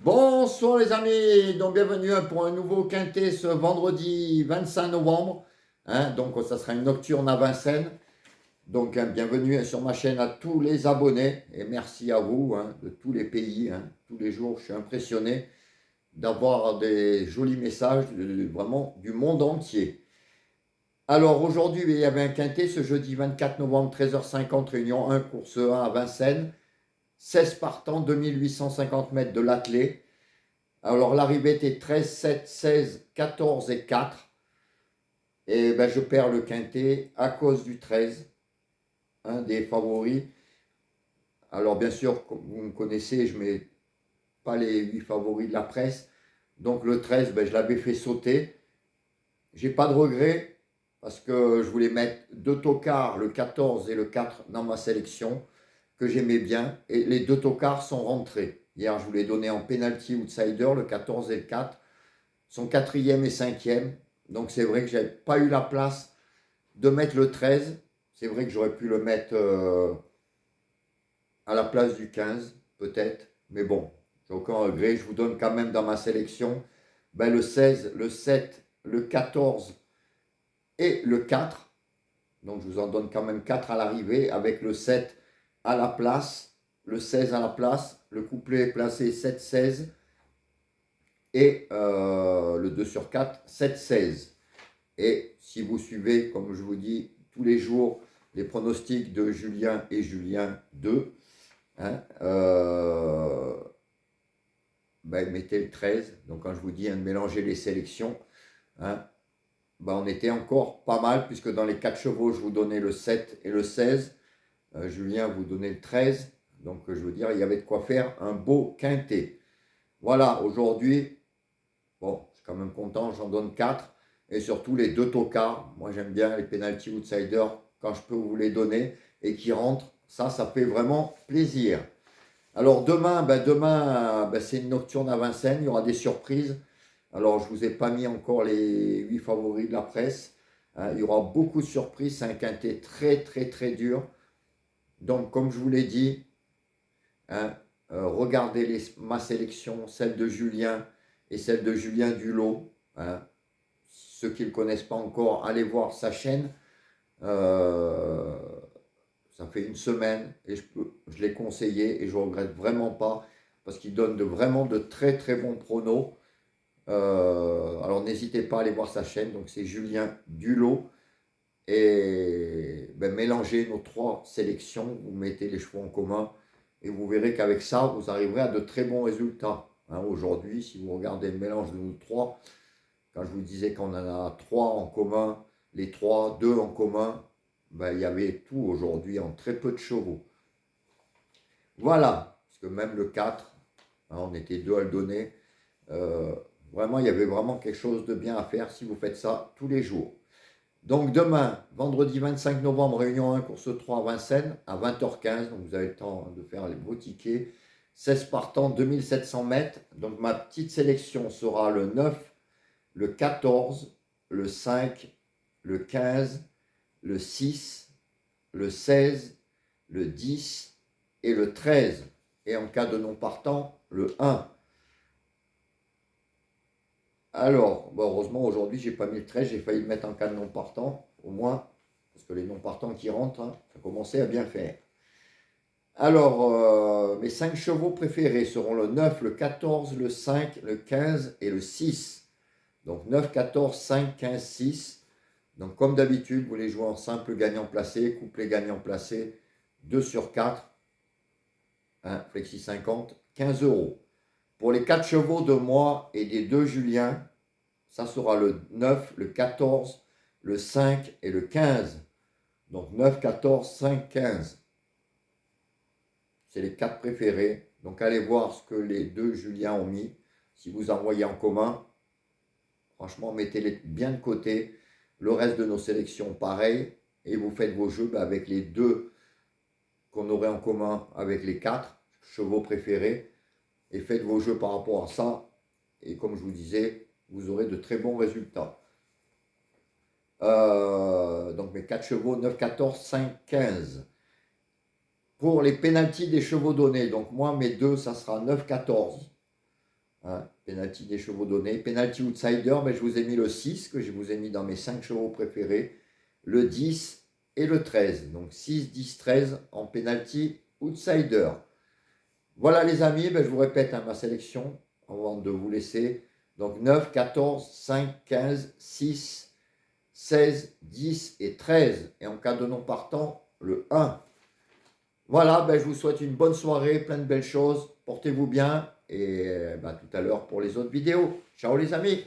Bonsoir les amis, donc bienvenue pour un nouveau quintet ce vendredi 25 novembre. Donc ça sera une nocturne à Vincennes. Donc bienvenue sur ma chaîne à tous les abonnés et merci à vous de tous les pays. Tous les jours, je suis impressionné d'avoir des jolis messages vraiment du monde entier. Alors aujourd'hui, il y avait un quintet ce jeudi 24 novembre, 13h50, réunion 1, course 1 à Vincennes. 16 partants, 2850 mètres de l'attelé. Alors l'arrivée était 13, 7, 16, 14 et 4. Et ben, je perds le quintet à cause du 13, un des favoris. Alors bien sûr, comme vous me connaissez, je ne mets pas les 8 favoris de la presse. Donc le 13, ben, je l'avais fait sauter. J'ai pas de regret parce que je voulais mettre deux tocards, le 14 et le 4 dans ma sélection, que j'aimais bien. Et les deux tocards sont rentrés. Hier, je vous l'ai donné en penalty outsider, le 14 et le 4. Son quatrième et cinquième. Donc c'est vrai que je n'avais pas eu la place de mettre le 13. C'est vrai que j'aurais pu le mettre à la place du 15, peut-être. Mais bon, j'ai aucun regret. Je vous donne quand même dans ma sélection le 16, le 7, le 14 et le 4. Donc je vous en donne quand même 4 à l'arrivée avec le 7 à la place, le 16 à la place, le couplet est placé 7-16 et le 2 sur 4, 7-16. Et si vous suivez, comme je vous dis, tous les jours, les pronostics de Julien et Julien 2, mettez le 13. Donc quand je vous dis de mélanger les sélections, on était encore pas mal, puisque dans les 4 chevaux, je vous donnais le 7 et le 16. Julien vous donnait le 13. Donc je veux dire, il y avait de quoi faire un beau quintet. Voilà, aujourd'hui, bon, je suis quand même content, j'en donne 4. Et surtout les deux tocards. Moi j'aime bien les penalty outsiders quand je peux vous les donner et qui rentrent. Ça fait vraiment plaisir. Alors demain, c'est une nocturne à Vincennes. Il y aura des surprises. Alors je ne vous ai pas mis encore les 8 favoris de la presse. Il y aura beaucoup de surprises. C'est un quintet très très très dur. Donc comme je vous l'ai dit, regardez ma sélection, celle de Julien et celle de Julien Dulot. Ceux qui ne le connaissent pas encore, allez voir sa chaîne. Ça fait une semaine et je l'ai conseillé et je ne regrette vraiment pas parce qu'il donne vraiment de très très bons pronos. Alors n'hésitez pas à aller voir sa chaîne, donc c'est Julien Dulot. Et mélangez nos 3 sélections, vous mettez les chevaux en commun et vous verrez qu'avec ça, vous arriverez à de très bons résultats. Aujourd'hui, si vous regardez le mélange de nos 3, quand je vous disais qu'on en a 3 en commun, les 3, 2 en commun, il y avait tout aujourd'hui en très peu de chevaux. Voilà, parce que même le 4, on était 2 à le donner. Vraiment, il y avait vraiment quelque chose de bien à faire si vous faites ça tous les jours. Donc demain, vendredi 25 novembre, réunion 1, course 3 à Vincennes, à 20h15. Donc vous avez le temps de faire les beaux tickets. 16 partants, 2700 mètres. Donc ma petite sélection sera le 9, le 14, le 5, le 15, le 6, le 16, le 10 et le 13. Et en cas de non partant, le 1. Alors, heureusement, aujourd'hui, j'ai pas mis le 13, j'ai failli le mettre en cas de non partant, au moins, parce que les non partants qui rentrent, ça commençait à bien faire. Alors, mes 5 chevaux préférés seront le 9, le 14, le 5, le 15 et le 6. Donc 9, 14, 5, 15, 6. Donc comme d'habitude, vous les jouez en simple gagnant placé, couplet gagnant placé, 2 sur 4, flexi 50, 15 euros. Pour les 4 chevaux de moi et des 2 Julien, ça sera le 9, le 14, le 5 et le 15. Donc 9, 14, 5, 15. C'est les 4 préférés. Donc allez voir ce que les 2 Julien ont mis. Si vous envoyez en commun, franchement, mettez-les bien de côté. Le reste de nos sélections, pareil. Et vous faites vos jeux avec les 2 qu'on aurait en commun avec les 4 chevaux préférés. Et faites vos jeux par rapport à ça. Et comme je vous disais, vous aurez de très bons résultats. Donc mes 4 chevaux, 9, 14, 5, 15. Pour les pénaltys des chevaux donnés, donc moi mes 2, ça sera 9, 14. Hein, penalty des chevaux donnés. Penalty outsider, ben, je vous ai mis le 6 que je vous ai mis dans mes 5 chevaux préférés. Le 10 et le 13. Donc 6, 10, 13 en penalty outsider. Voilà les amis, ben, je vous répète ma sélection avant de vous laisser. Donc 9, 14, 5, 15, 6, 16, 10 et 13. Et en cas de non partant, le 1. Voilà, ben, je vous souhaite une bonne soirée, plein de belles choses. Portez-vous bien et ben, tout à l'heure pour les autres vidéos. Ciao les amis!